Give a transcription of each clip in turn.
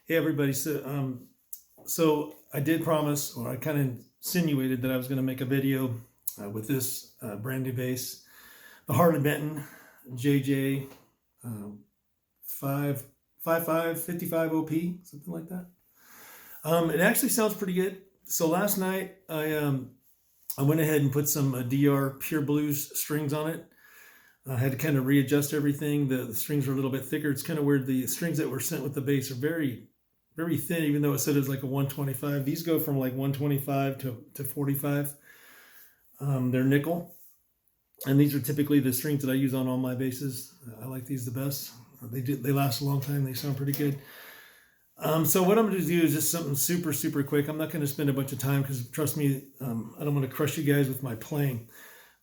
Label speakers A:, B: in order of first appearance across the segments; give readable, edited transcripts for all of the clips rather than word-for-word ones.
A: Hey everybody, so I did promise, or I kind of insinuated that I was going to make a video with this brand new bass, the Harley Benton JJ uh, 555 OP, something like that. It actually sounds pretty good. So last night I went ahead and put some DR Pure Blues strings on it. I had to kind of readjust everything. The strings are a little bit thicker. It's kind of weird. The strings that were sent with the bass are very thin, even though it said it was like a 125. These go from like 125 to 45. They're nickel. And these are typically the strings that I use on all my basses. I like these the best. They last a long time. They sound pretty good. So what I'm going to do is just something super quick. I'm not going to spend a bunch of time because trust me, I don't want to crush you guys with my playing.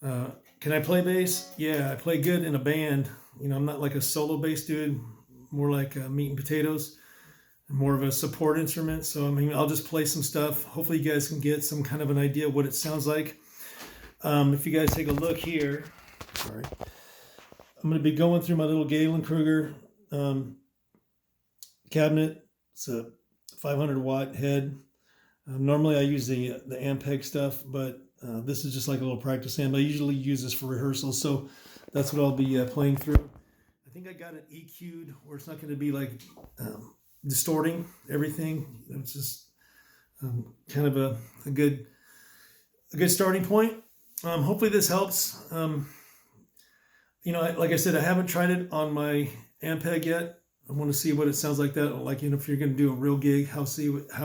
A: Can I play bass? Yeah, I play good in a band. I'm not like a solo bass dude, more like meat and potatoes, more of a support instrument. So, I'll just play some stuff. Hopefully you guys can get some kind of an idea of what it sounds like. If you guys take a look here, sorry, I'm going to be going through my little Galen Kruger cabinet. It's a 500 watt head. Normally I use the Ampeg stuff, but this is just like a little practice amp. I usually use this for rehearsals, so that's what I'll be playing through. I think I got it EQ'd where it's not going to be like distorting everything. It's just kind of a good starting point. Hopefully this helps. Like I said, I haven't tried it on my Ampeg yet. I want to see what it sounds like that. Like, if you're going to do a real gig, how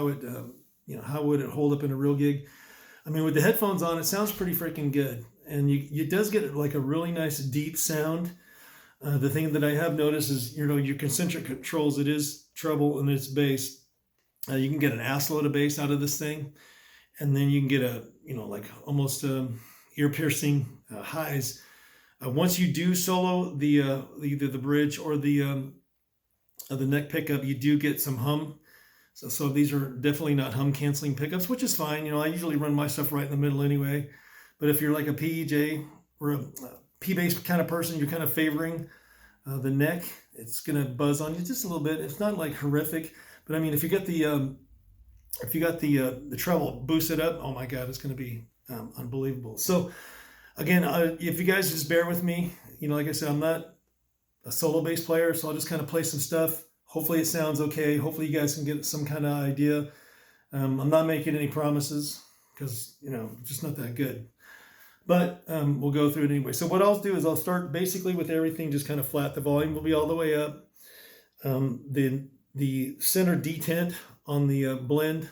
A: would it hold up in a real gig? With the headphones on, it sounds pretty freaking good. And it does get like a really nice deep sound. The thing that I have noticed is, your concentric controls, it is treble and it's bass. You can get an ass load of bass out of this thing. And then you can get like almost ear piercing highs. Once you do solo either the bridge or the neck pickup, you do get some hum. So these are definitely not hum canceling pickups, which is fine. I usually run my stuff right in the middle anyway. But if you're like a PJ or a P-bass kind of person, you're kind of favoring the neck, it's gonna buzz on you just a little bit. It's not like horrific, but if you get the treble boosted up, oh my God, it's gonna be unbelievable. So again, if you guys just bear with me, like I said, I'm not a solo bass player, so I'll just kind of play some stuff. Hopefully it sounds okay. Hopefully you guys can get some kind of idea. I'm not making any promises because, just not that good. But we'll go through it anyway. So what I'll do is I'll start basically with everything just kind of flat. The volume will be all the way up. The center detent on the blend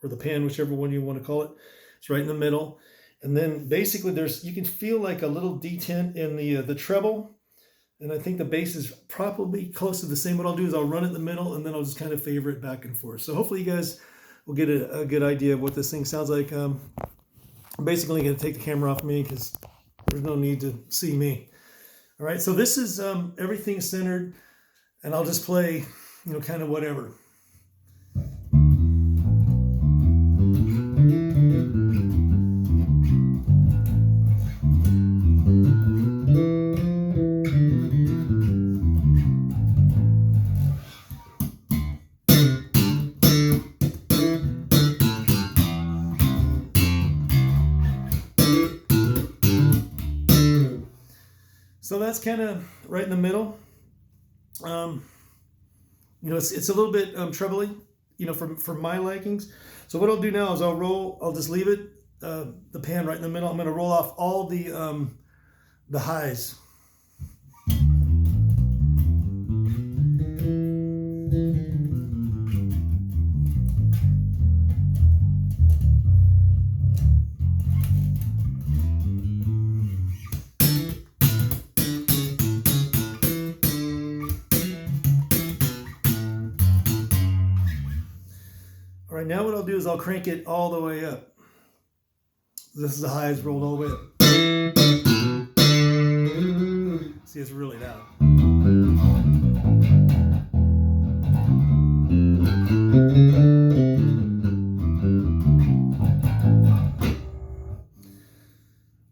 A: or the pan, whichever one you want to call it, it's right in the middle. And then basically you can feel like a little detent in the treble. And I think the bass is probably close to the same. What I'll do is I'll run it in the middle and then I'll just kind of favor it back and forth. So hopefully you guys will get a good idea of what this thing sounds like. I'm basically going to take the camera off me because there's no need to see me. All right, so this is everything centered, and I'll just play, kind of whatever. So that's kind of right in the middle. It's a little bit trebly, for my likings. So what I'll do now is I'll just leave it, the pan right in the middle. I'm going to roll off all the highs. All right, now what I'll do is I'll crank it all the way up. This is the highs rolled all the way up. See, it's really loud.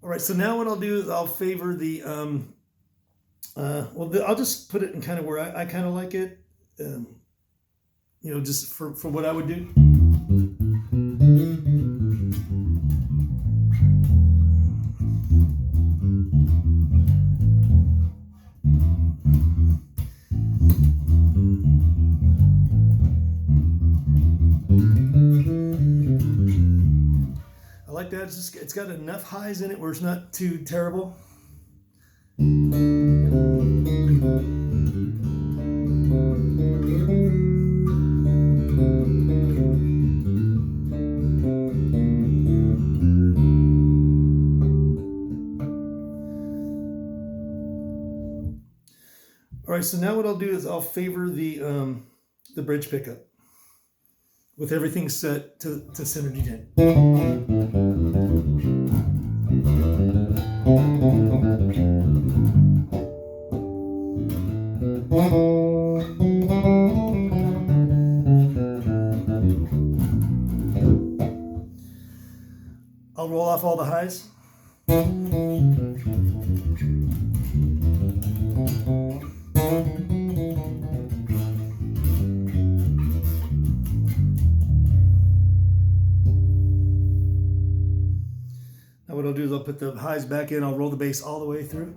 A: All right, so now what I'll do is I'll favor the, I'll just put it in kind of where I kind of like it. just for what I would do. I like that. It's got enough highs in it where it's not too terrible. All right, so now what I'll do is I'll favor the bridge pickup with everything set to center D10. I'll roll off all the highs. Now what I'll do is I'll put the highs back in, I'll roll the bass all the way through.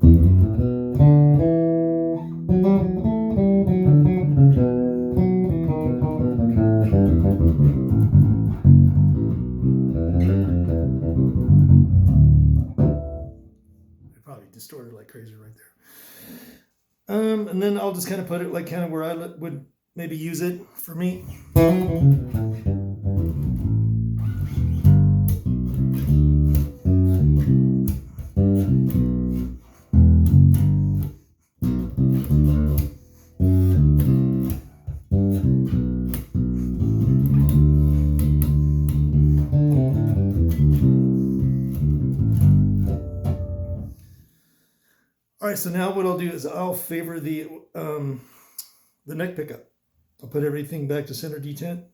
A: I probably distorted like crazy right there. And then I'll just kind of put it like kind of where I would maybe use it for me. All right, so now what I'll do is I'll favor the neck pickup. I'll put everything back to center D10.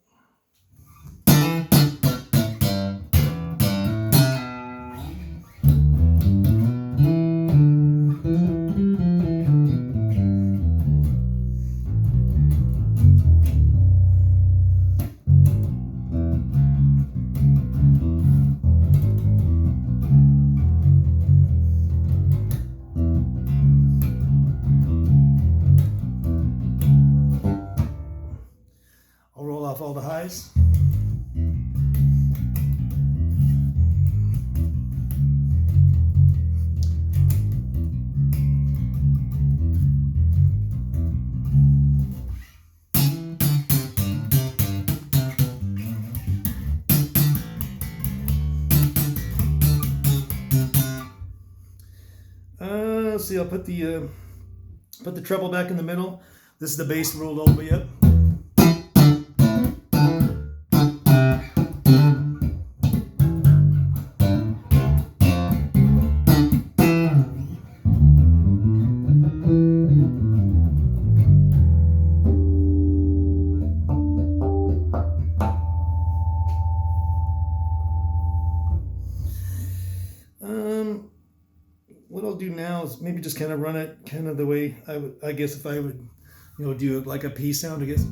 A: Off all the highs. Let's see, I'll put the treble back in the middle. This is the bass rolled all the way up. What I'll do now is maybe just kind of run it kind of the way I guess if I would, do it like a P sound, I guess.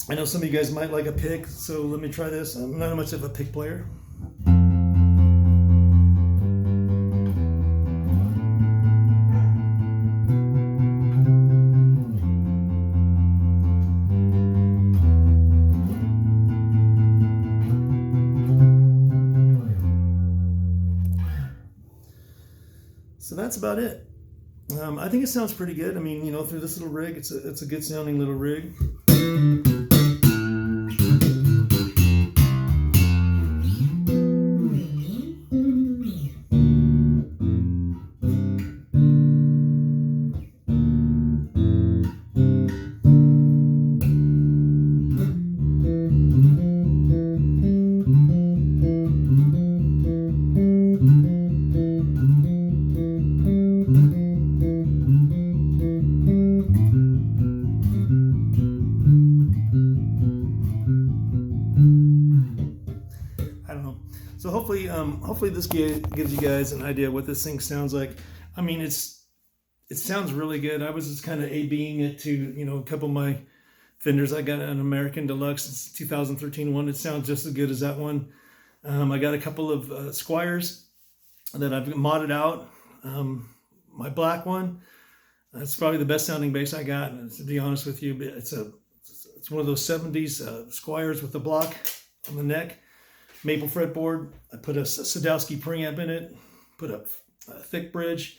A: I know some of you guys might like a pick, so let me try this. I'm not much of a pick player. So that's about it. I think it sounds pretty good. I mean, through this little rig, it's a good sounding little rig. So hopefully this gives you guys an idea what this thing sounds like. I mean, it sounds really good. I was just kind of A/Bing it to a couple of my Fenders. I got an American Deluxe. It's 2013 one. It sounds just as good as that one. I got a couple of Squires that I've modded out. My black one, that's probably the best sounding bass I got. And to be honest with you, it's one of those 70s Squires with the block on the neck, maple fretboard. I put a Sadowski preamp in it, put a thick bridge.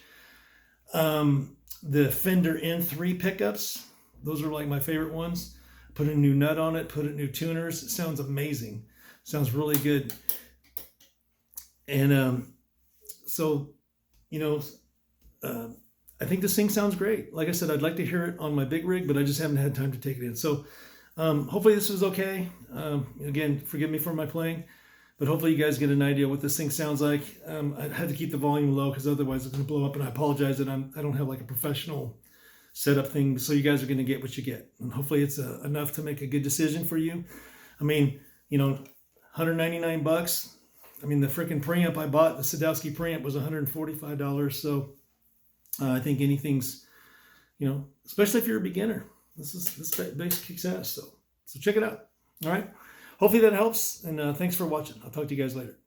A: The Fender N3 pickups, those are like my favorite ones. Put a new nut on it, put in new tuners. It sounds amazing. Sounds really good. And I think this thing sounds great. Like I said, I'd like to hear it on my big rig, but I just haven't had time to take it in. So hopefully this was okay. Again, forgive me for my playing, but hopefully you guys get an idea what this thing sounds like. I had to keep the volume low because otherwise it's going to blow up, and I apologize that I don't have like a professional setup thing. So you guys are going to get what you get, and hopefully it's enough to make a good decision for you. I mean, $199. I mean, the freaking preamp I bought, the Sadowski preamp, was $145. So I think anything's, especially if you're a beginner, this bass kicks ass. So check it out. All right. Hopefully that helps. And thanks for watching. I'll talk to you guys later.